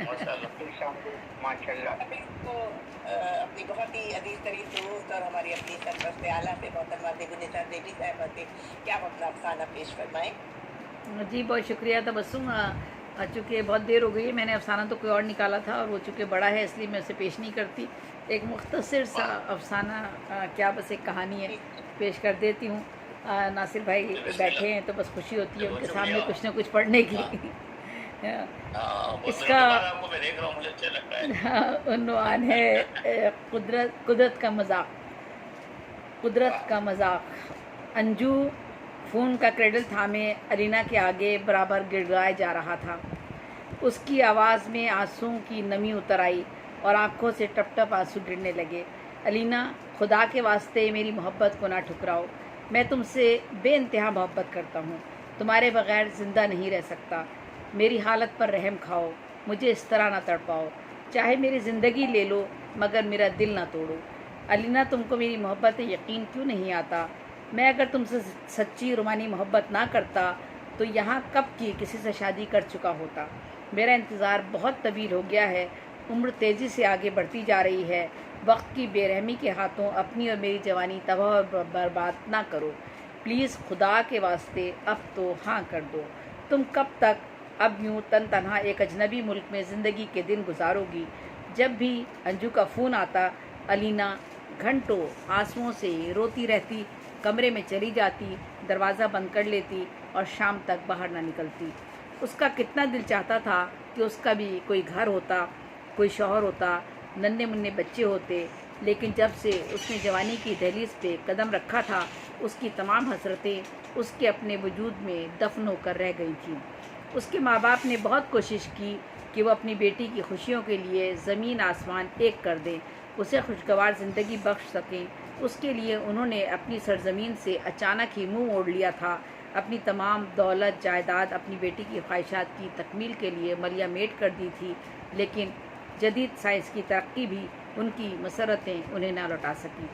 माशाल्लाह। तो अपनी बहुत ही अजीज तरीन दोस्त और हमारी अपनी सरपरस्त आला से मोहतरमा देबुनिसा देवी साहिबा से क्या हम अपना अफसाना पेश फरमाएं। जी बहुत शुक्रिया तबस्सुम। चूँकि बहुत देर हो गई है, मैंने अफसाना तो कोई और निकाला था और वो चूँकि बड़ा है इसलिए मैं उसे पेश नहीं करती। एक मुख्तसर सा अफसाना क्या बस एक कहानी है, पेश कर देती हूँ। नासिर भाई बैठे हैं तो बस खुशी होती है उनके सामने कुछ ना कुछ पढ़ने की। इसका उन्वान है कुदरत का मजाक। कुदरत का मजाक। अंजू फ़ोन का क्रेडल थामे अलीना के आगे बराबर गिड़गिड़ाए जा रहा था। उसकी आवाज़ में आंसुओं की नमी उतर आई और आंखों से टप टप आंसू गिरने लगे। अलीना, खुदा के वास्ते मेरी मोहब्बत को ना ठुकराओ। मैं तुमसे बेइंतहा मोहब्बत करता हूँ। तुम्हारे बग़ैर ज़िंदा नहीं रह सकता। मेरी हालत पर रहम खाओ, मुझे इस तरह ना तड़पाओ। चाहे मेरी ज़िंदगी ले लो मगर मेरा दिल ना तोड़ो। अलीना, तुमको मेरी मोहब्बत यकीन क्यों नहीं आता? मैं अगर तुमसे सच्ची रूमानी मोहब्बत ना करता तो यहाँ कब की किसी से शादी कर चुका होता। मेरा इंतज़ार बहुत तवील हो गया है। उम्र तेज़ी से आगे बढ़ती जा रही है। वक्त की बेरहमी के हाथों अपनी और मेरी जवानी तबाह और बर्बाद ना करो। प्लीज़ खुदा के वास्ते अब तो हाँ कर दो। तुम कब तक अब यूँ तन तनहा एक अजनबी मुल्क में ज़िंदगी के दिन गुजारोगी? जब भी अंजू का फ़ोन आता, अलीना घंटों आंसुओं से रोती रहती, कमरे में चली जाती, दरवाज़ा बंद कर लेती और शाम तक बाहर ना निकलती। उसका कितना दिल चाहता था कि उसका भी कोई घर होता, कोई शौहर होता, नन्हे मुन्ने बच्चे होते, लेकिन जब से उसने जवानी की दहलीज पे कदम रखा था, उसकी तमाम हसरतें उसके अपने वजूद में दफन होकर रह गई थीं। उसके माँ बाप ने बहुत कोशिश की कि वो अपनी बेटी की खुशियों के लिए ज़मीन आसमान एक कर दें, उसे खुशगवार ज़िंदगी बख्श सकें। उसके लिए उन्होंने अपनी सरजमीन से अचानक ही मुंह मोड़ लिया था। अपनी तमाम दौलत जायदाद अपनी बेटी की ख्वाहिशात की तकमील के लिए मलिया मेट कर दी थी, लेकिन जदीद साइंस की तरक्की भी उनकी मसरतें उन्हें ना लौटा सकी।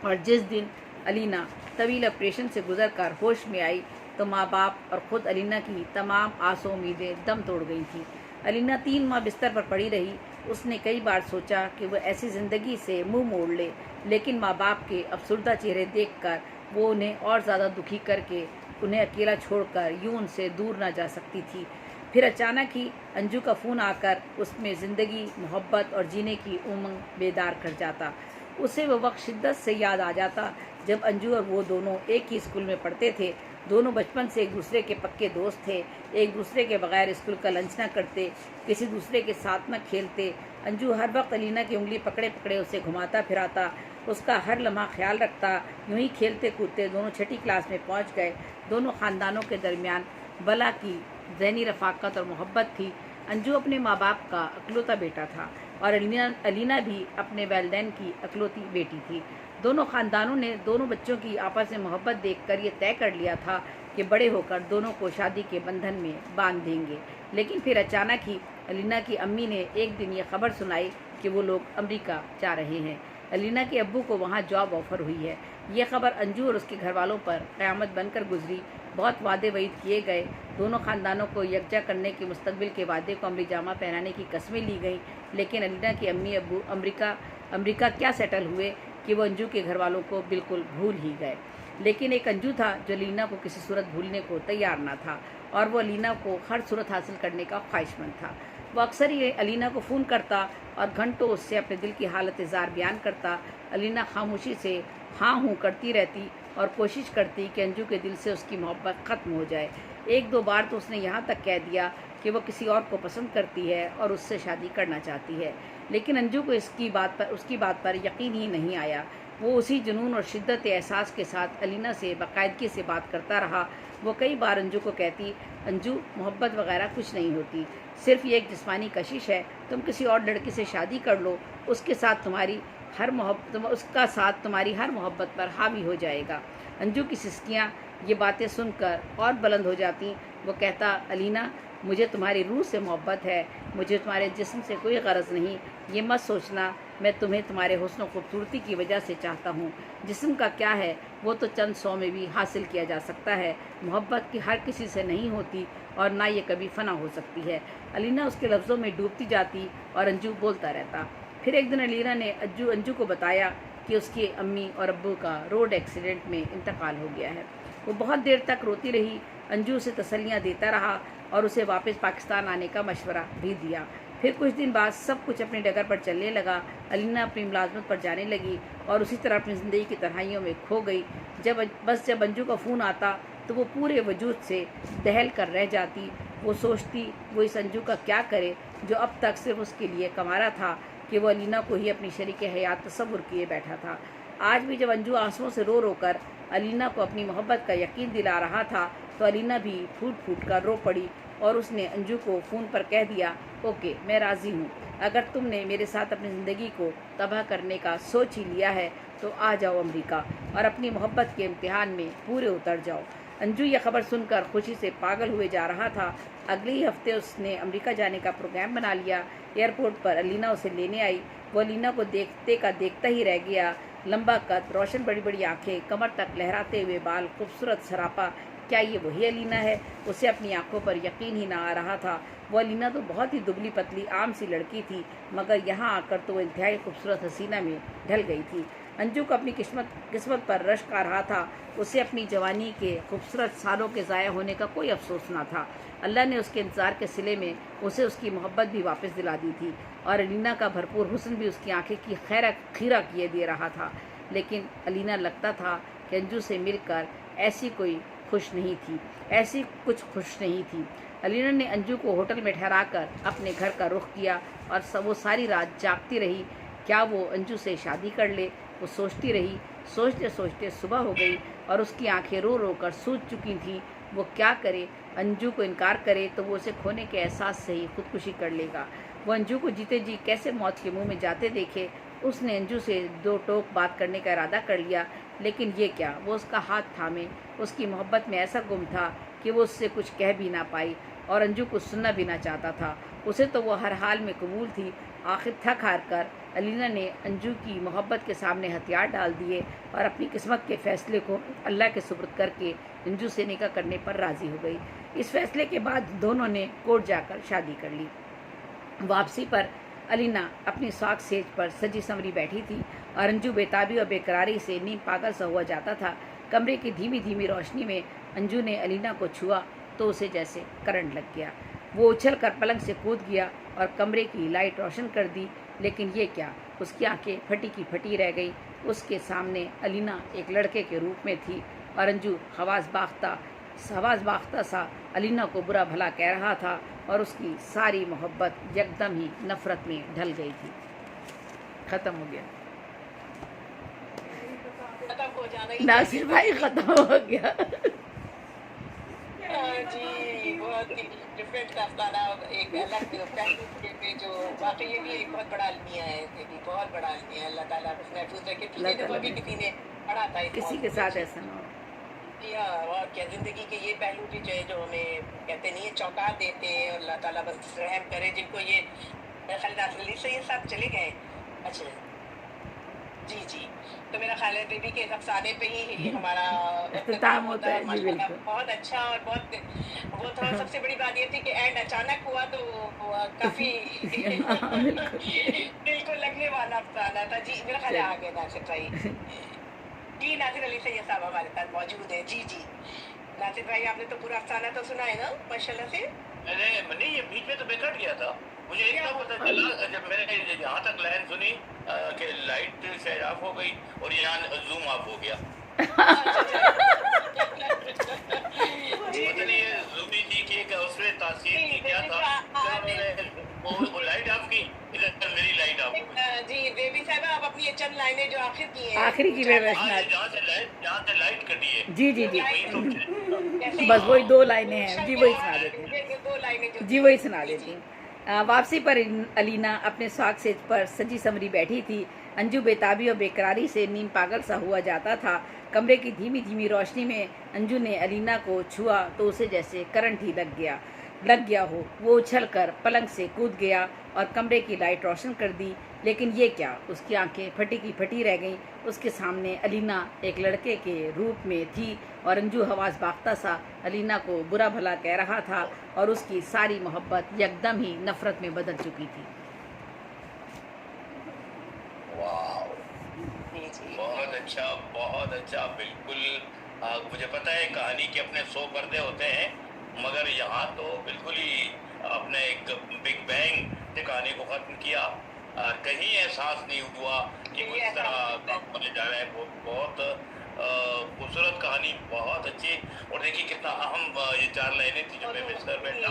और जिस दिन अलीना तवील ऑपरेशन से गुजर कर होश में आई तो माँ बाप और ख़ुद अलीना की तमाम आसो उम्मीदें दम तोड़ गई थीं। अलीना 3 माह बिस्तर पर पड़ी रही। उसने कई बार सोचा कि वह ऐसी ज़िंदगी से मुंह मोड़ ले, लेकिन माँ बाप के अफसुर्दा चेहरे देखकर वो उन्हें और ज़्यादा दुखी करके उन्हें अकेला छोड़कर यूं उनसे दूर ना जा सकती थी। फिर अचानक ही अंजू का फ़ोन आकर उसमें ज़िंदगी, मोहब्बत और जीने की उमंग बेदार कर जाता। उसे वो वक्त शिद्दत से याद आ जाता जब अंजू और वो दोनों एक ही स्कूल में पढ़ते थे। दोनों बचपन से एक दूसरे के पक्के दोस्त थे। एक दूसरे के बगैर स्कूल का लंच ना करते, किसी दूसरे के साथ न खेलते। अंजू हर वक्त अलीना की उंगली पकड़े पकड़े उसे घुमाता फिराता, उसका हर लम्हा ख्याल रखता। यूं ही खेलते कूदते दोनों छठी क्लास में पहुंच गए। दोनों ख़ानदानों के दरमियान बला की ज़हनी रफ़ाक़त और मोहब्बत थी। अंजू अपने माँ बाप का अकलौता बेटा था और अलीना भी अपने वालिदैन की अकलौती बेटी थी। दोनों ख़ानदानों ने दोनों बच्चों की आपस में मोहब्बत देखकर ये तय कर लिया था कि बड़े होकर दोनों को शादी के बंधन में बांध देंगे। लेकिन फिर अचानक ही अलीना की अम्मी ने एक दिन ये खबर सुनाई कि वो लोग अमेरिका जा रहे हैं। अलीना के अब्बू को वहाँ जॉब ऑफ़र हुई है। ये खबर अंजू और उसके घर वालों पर क़यामत बनकर गुजरी। बहुत वादे वईद किए गए। दोनों ख़ानदानों को यकजा करने के मुस्तकबिल के वादे को अमली जामा पहनाने की कस्में ली गई, लेकिन अलीना की अम्मी अब्बू अमेरिका क्या सेटल हुए कि वो अंजू के घर वालों को बिल्कुल भूल ही गए। लेकिन एक अंजू था जो अलीना को किसी सूरत भूलने को तैयार ना था और वो अलीना को हर सूरत हासिल करने का ख्वाहिशमंद था। वो अक्सर ही अलीना को फ़ोन करता और घंटों उससे अपने दिल की हालत इज़हार बयान करता। अलीना खामोशी से हाँ हूँ करती रहती और कोशिश करती कि अंजू के दिल से उसकी मोहब्बत ख़त्म हो जाए। 1-2 बार तो उसने यहाँ तक कह दिया कि वो किसी और को पसंद करती है और उससे शादी करना चाहती है, लेकिन अंजू को उसकी बात पर यकीन ही नहीं आया। वो उसी जुनून और शिद्दत एहसास के साथ अलीना से बाकायदगी से बात करता रहा। वो कई बार अंजू को कहती, अंजू मोहब्बत वगैरह कुछ नहीं होती, सिर्फ ये एक जिस्मानी कशिश है। तुम किसी और लड़की से शादी कर लो, उसका साथ तुम्हारी हर मोहब्बत पर हावी हो जाएगा। अंजू की सिसकियाँ ये बातें सुनकर और बुलंद हो जाती। वो कहता, अलीना, मुझे तुम्हारी रूह से मोहब्बत है, मुझे तुम्हारे जिस्म से कोई गरज नहीं। ये मत सोचना मैं तुम्हें तुम्हारे हुस्न और खूबसूरती की वजह से चाहता हूँ। जिस्म का क्या है, वो तो चंद सौ में भी हासिल किया जा सकता है। मोहब्बत की हर किसी से नहीं होती और ना ये कभी फना हो सकती है। अलीना उसके लफ्ज़ों में डूबती जाती और अंजू बोलता रहता। फिर एक दिन अलीना ने अंजू को बताया कि उसकी अम्मी और अब्बू का रोड एक्सीडेंट में इंतकाल हो गया है। वो बहुत देर तक रोती रही। अंजू उसे तसल्लियाँ देता रहा और उसे वापस पाकिस्तान आने का मशवरा भी दिया। फिर कुछ दिन बाद सब कुछ अपनी डगर पर चलने लगा। अलीना अपनी मुलाजमत पर जाने लगी और उसी तरह अपनी ज़िंदगी की तन्हाइयों में खो गई। जब अंजू का फ़ोन आता तो वो पूरे वजूद से दहल कर रह जाती। वो सोचती वो इस अंजू का क्या करे जो अब तक सिर्फ उसके लिए कमा रहा था कि वो अलीना को ही अपनी शरीक हयात तस्वुर किए बैठा था। आज भी जब अंजू आंसुओं से रो रो कर अलीना को अपनी मोहब्बत का यकीन दिला रहा था तो अलीना भी फूट फूट कर रो पड़ी और उसने अंजू को फ़ोन पर कह दिया, ओके मैं राज़ी हूँ, अगर तुमने मेरे साथ अपनी ज़िंदगी को तबाह करने का सोच ही लिया है तो आ जाओ अमेरिका और अपनी मोहब्बत के इम्तिहान में पूरे उतर जाओ। अंजू यह खबर सुनकर खुशी से पागल हुए जा रहा था। अगले ही हफ्ते उसने अमेरिका जाने का प्रोग्राम बना लिया। एयरपोर्ट पर अलीना उसे लेने आई। वो अलीना को देखते का देखता ही रह गया। लंबा कद, रोशन बड़ी बड़ी आंखें, कमर तक लहराते हुए बाल, खूबसूरत सरापा, क्या ये वही अलीना है? उसे अपनी आंखों पर यकीन ही ना आ रहा था। वो अलीना तो बहुत ही दुबली पतली आम सी लड़की थी, मगर यहाँ आकर तो वो इंतहाई खूबसूरत हसीना में ढल गई थी। अंजू को अपनी किस्मत पर रश्क आ रहा था। उसे अपनी जवानी के खूबसूरत सालों के ज़ाया होने का कोई अफसोस ना था। अल्लाह ने उसके इंतज़ार के सिले में उसे उसकी मोहब्बत भी वापस दिला दी थी और अलीना का भरपूर हुस्न भी उसकी आंखें की खीरा किए दे रहा था। लेकिन अलीना लगता था कि अंजू से मिलकर ऐसी कोई खुश नहीं थी, ऐसी कुछ खुश नहीं थी। अलीना ने अंजू को होटल में ठहराकर अपने घर का रुख किया और वो सारी रात जागती रही। क्या वो अंजू से शादी कर ले? वो सोचती रही। सोचते सोचते सुबह हो गई और उसकी आंखें रो रो कर सूज चुकी थीं। वो क्या करे? अंजू को इनकार करे तो वो उसे खोने के एहसास से ही खुदकुशी कर लेगा। वो अंजू को जीते जी कैसे मौत के मुंह में जाते देखे। उसने अंजू से दो टोक बात करने का इरादा कर लिया, लेकिन ये क्या, वो उसका हाथ थामे उसकी मोहब्बत में ऐसा गुम था कि वो उससे कुछ कह भी ना पाई और अंजू को सुनना भी ना चाहता था। उसे तो वो हर हाल में कबूल थी। आखिर थक हार कर अलीना ने अंजू की मोहब्बत के सामने हथियार डाल दिए और अपनी किस्मत के फैसले को अल्लाह के सुपुर्द करके अंजू से निकाह करने पर राज़ी हो गई। इस फैसले के बाद दोनों ने कोर्ट जाकर शादी कर ली। वापसी पर अलीना अपनी साख सेज पर सजी संवरी बैठी थी और अंजू बेताबी और बेकरारी से नीम पागल सा हुआ जाता था। कमरे की धीमी धीमी रोशनी में अंजू ने अलीना को छुआ तो उसे जैसे करंट लग गया। वो उछल कर पलंग से कूद गया और कमरे की लाइट रोशन कर दी, लेकिन ये क्या, उसकी आंखें फटी की फटी रह गई। उसके सामने अलीना एक लड़के के रूप में थी और अंजू हवास बाख्ता सा अलीना को बुरा भला कह रहा था और उसकी सारी मोहब्बत एकदम ही नफरत में ढल गई थी। ख़त्म हो गया। खत्म हो जाना ही नासिर भाई ख़त्म हो गया। जी, बहुत ही डिफरेंट था अफसाना, एक अलग पहलू पे जो वाकई ये भी एक बहुत बड़ा अलमिया है, ये भी बहुत बड़ा अलमिया है। अल्लाह ताला उसने महफूज रखे। पिछले दिनों भी किसी ने पढ़ा था इस किसी के साथ ऐसा ना हो। और क्या ज़िंदगी के ये पहलू भी जो है जो हमें कहते नहीं है चौंका देते हैं। अल्लाह ताला बस रहम करे जिनको ये मेरा ख्याल नाज़िल से ये सब चले गए। अच्छा जी जी, तो मेरा ख्याल है बेबी के अफसाने पे ही हमारा इख्तिताम होता है। जी माशाल्लाह बिल्कुल। बहुत अच्छा और बहुत वो थोड़ा सबसे बड़ी बात ये थी कि एंड अचानक हुआ तो काफ़ी हाँ, बिल्कुल। दिल को लगने वाला अफसाना था। जी मेरा ख्याल है आ गया नासिर भाई। जी नासिर अली सैयद साहब हमारे साथ मौजूद है। जी जी नासिर भाई, आपने तो पूरा अफसाना तो सुना है ना माशाल्लाह से? नहीं, ये बीच में तो मैं कट गया था। मुझे एक तो पता चला जब मैंने यहाँ तक लाइन सुनी कि लाइट शायद ऑफ हो गई और यहाँ जूम ऑफ हो गया। पता नहीं ये जूमी जी की उसमें तासीर की क्या था, जब मैंने वो लाइट ऑफ की, इधर मेरी लाइट ऑफ हो गई। जी बेबी साहब, आप अपनी ये चंद लाइनें जो आखिर की हैं, आखिरी की मैं जहाँ से लाइट कटी है, जी जी जी, वही तो जैसे बस वही दो लाइनें हैं। जी वही सुना देती हूँ। ये दो लाइनें जो जी वही सुना देती हूँ। वापसी पर अलीना अपने साग सेज पर सजी समरी बैठी थी। अंजू बेताबी और बेकरारी से नीम पागल सा हुआ जाता था। कमरे की धीमी धीमी रोशनी में अंजू ने अलीना को छुआ तो उसे जैसे करंट ही लग गया। लग गया हो। वो उछलकर पलंग से कूद गया और कमरे की लाइट रोशन कर दी। लेकिन ये क्या, उसकी आंखें फटी की फटी रह गईं। उसके सामने अलीना एक लड़के के रूप में थी और अंजू हवास बाख्ता सा अलीना को बुरा भला कह रहा था और उसकी सारी मोहब्बत यकदम ही नफरत में बदल चुकी थी। वाह, जी जी बहुत अच्छा, बिल्कुल। मुझे पता है कहानी के अपने 100 पर्दे होते हैं, मगर यहाँ तो बिल्कुल ही अपने एक बिग बैंग से कहानी को खत्म किया। कहीं एहसास नहीं हुआ कि कुछ तरह काम होने जा रहा है। वो बहुत खूबसूरत कहानी, बहुत अच्छी। और देखिए कितना अहम ये 4 लाइनें थी जो मैं मिस कर बैठा।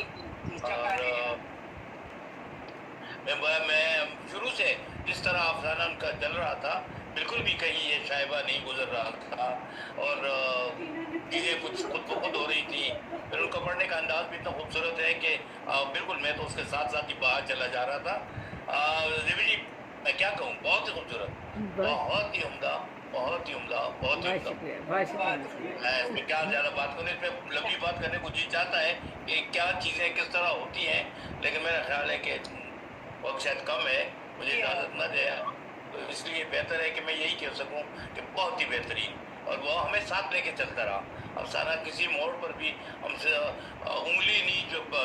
और मैं शुरू से जिस तरह अफसाना उनका चल रहा था, बिल्कुल भी कहीं ये शायबा नहीं गुजर रहा था और चीज़ें कुछ खुद ब खुद हो रही थी। फिर उनका पढ़ने का अंदाज भी इतना खूबसूरत है कि बिल्कुल मैं तो उसके साथ साथ ही बाहर चला जा रहा था। जिमी जी, मैं क्या कहूँ, बहुत ही खूबसूरत, बहुत ही उम्दा, बहुत ही उम्दा, बहुत ही उम्दा। मैं इसमें क्या ज़्यादा बात करूँ, इसमें लंबी बात करने को जी चाहता है कि क्या चीज़ें किस तरह होती हैं, लेकिन मेरा ख्याल है कि वक्त शायद कम है, मुझे इजाज़त न दे, तो इसलिए बेहतर है कि मैं यही कह सकूं कि बहुत ही बेहतरीन, और वो हमें साथ लेके चलता रहा। अफसाना किसी मोड़ पर भी हमसे उंगली नहीं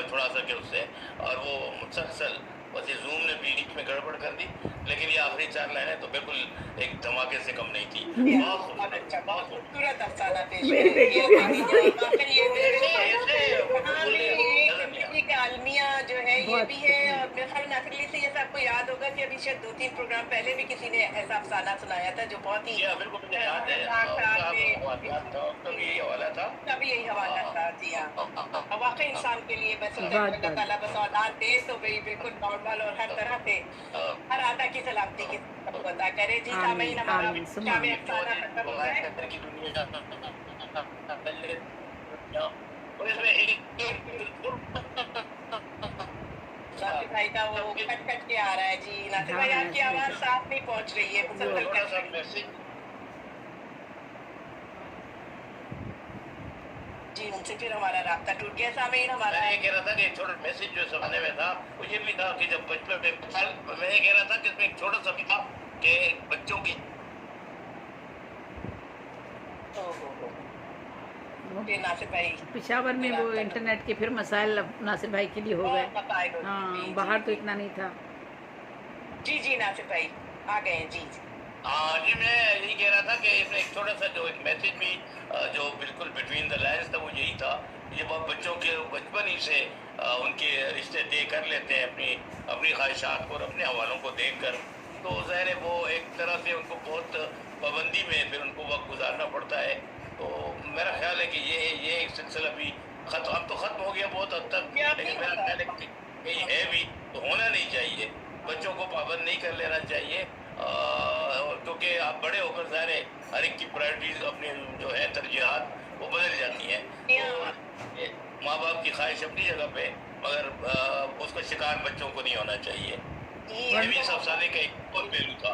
छुड़ा सके उससे, और वो मुसलसल, बस ये जूम ने बीच में गड़बड़ कर दी, लेकिन ये आखिरी 4 लाइनें तो बिल्कुल एक धमाके से कम नहीं थी। बहुत अच्छा, बहुत खूबसूरत अफसाना पेश आलमिया जो है ये भी है। और मेरे ख्याल नासिर से जैसे आपको याद होगा कि अभी शायद 2-3 प्रोग्राम पहले भी किसी ने ऐसा अफसाना सुनाया था जो बहुत ही बिल्कुल याद है, तभी यही हवाला था। जी हाँ, वाकई इंसान के लिए बस अल्लाह ताला बस औलाद दे तो भाई बिल्कुल नॉर्मल और हर तरह से हर आदा की सलामती की अता करे। जी सामईन, हमारा शाम अफसाना खत्म हो गया है। और इसमें नासिर भाई का वो कट के आ रहा है। जी नासिर भाई, आपकी आवाज साफ नहीं पहुंच रही है, मुसलसल कट रही है। जी उनसे फिर हमारा रास्ता टूट गया। सामईन, हमारा मैं ये कह रहा था कि एक छोटा मैसेज जो जमाने में था वो ये भी था कि जब बचपन में मैं ये कह रहा था कि इसमें एक छोटा सा भी था कि बच्चों की नासिर भाई पिशावर में वो इंटरनेट के फिर मसाइल नासिर भाई के लिए हो गए। हाँ, बाहर तो इतना नहीं था। जी जी नासिर भाई आ गए हैं। जी हाँ जी, मैं यही कह रहा था कि इसमें एक छोटा सा जो एक मैसेज भी जो बिल्कुल बिटवीन द लाइन्स था वो यही था। ये बहुत बच्चों के बचपन ही से उनके रिश्ते तय कर लेते हैं अपनी ख्वाहिशात को और अपने हवालों को देख कर, तो ज़ाहिर है वो एक तरह से उनको बहुत पाबंदी में फिर उनको वक्त गुजारना पड़ता है। तो मेरा ख्याल है कि ये एक सिलसिला भी अब तो ख़त्म हो गया बहुत हद तक, लेकिन मेरा ख्याल है कि कहीं है भी तो होना नहीं चाहिए। बच्चों को पाबंद नहीं कर लेना चाहिए, क्योंकि आप बड़े होकर सारे हर एक की प्रायोरिटीज अपनी जो है तरजीहात वो बदल जाती हैं। तो माँ बाप की ख्वाहिश अपनी जगह पे, मगर उसका शिकार बच्चों को नहीं होना चाहिए। ये भी सब साले का एक और पहलू था।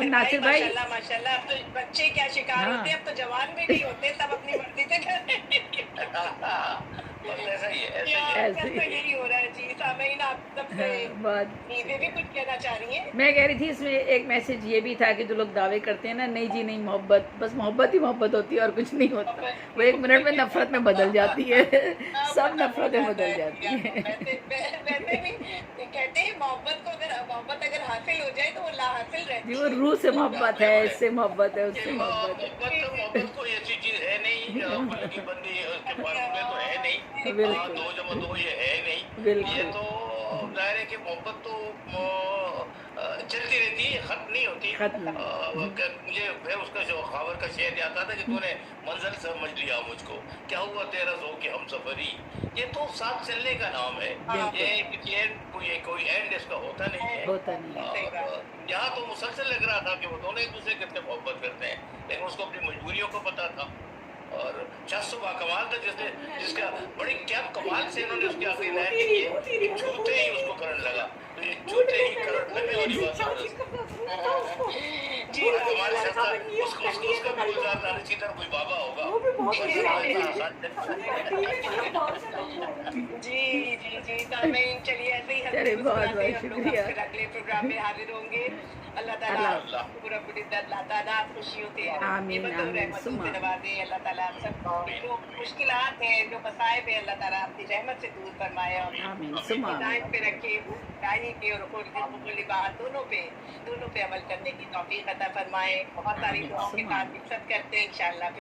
नासिर भाई माशाल्लाह, अब तो बच्चे क्या शिकार होते हैं, अब तो जवान भी नहीं होते, सब अपनी मर्जी से ऐसा ही है, यही हो रहा है। जी सामईन, आप सबसे भी कुछ कहना चाह रही हैं? मैं कह रही थी इसमें एक मैसेज ये भी था कि जो लोग दावे करते हैं ना, नहीं जी नहीं, मोहब्बत बस मोहब्बत ही मोहब्बत होती है और कुछ नहीं होता, वो 1 मिनट में नफरत में बदल जाती है। सब नफरत में बदल जाती है। वैसे भी कहते हैं मोहब्बत अगर हासिल हो जाए तो वो लाहासिल रहती है। वो रूह से मोहब्बत है, इससे मोहब्बत है, उससे मोहब्बत है। मोहब्बत कोई ऐसी चीज है नहीं, बल्कि बंदी उसके फार्मूले तो है नहीं, 2 जमा 2 ये है नहीं। ये तो जाहिर है कि मोहब्बत तो चलती रहती है, खत्म नहीं होती। मुझे फिर उसका जो खावर का शेर याद आता था कि तूने मंजिल समझ लिया मुझको, क्या हुआ तेरा ज़ो कि हम सफरी। ये तो साथ चलने का नाम है, ये कोई एंड इसका होता नहीं है। यहाँ तो मुसलसल लग रहा था कि वो दोनों एक दूसरे कितने मोहब्बत करते हैं, लेकिन उसको अपनी मजबूरियों को पता था। और शख्स कमाल था जिसका बड़ी क्या कमाल से इन्होंने उसकी आखिरी लाइन लिखी है, छूते ही उसको करंट लगा, तो ये छूते ही करंट लगने वाली बात है। कमाल शख्स था, उसका भी गुलजार नानक की तरह कोई बाबा होगा, जी जी जी तो हमें चलिए ऐसे ही चलिए, बहुत बहुत हम लोग शुक्रिया। फिर अगले प्रोग्राम में हाजिर होंगे। अल्लाह ताला अल्लाह। पूरा अल्लाह ताला खुशियों से आमीन, नेमत और आमीन, रहमतों सुमा। से नवाजे। अल्लाह ताला हम सब जो मुश्किलात हैं जो मसाइब है अल्लाह ताला अपनी रहमत से दूर फरमाए और आमीन, सुमा। हिदायत पे रखे, दाई के और कुल बात दोनों पे अमल करने की तौफीक अता फरमाए। बहुत सारी दुआओं के साथ मिलत करते हैं इंशाअल्लाह।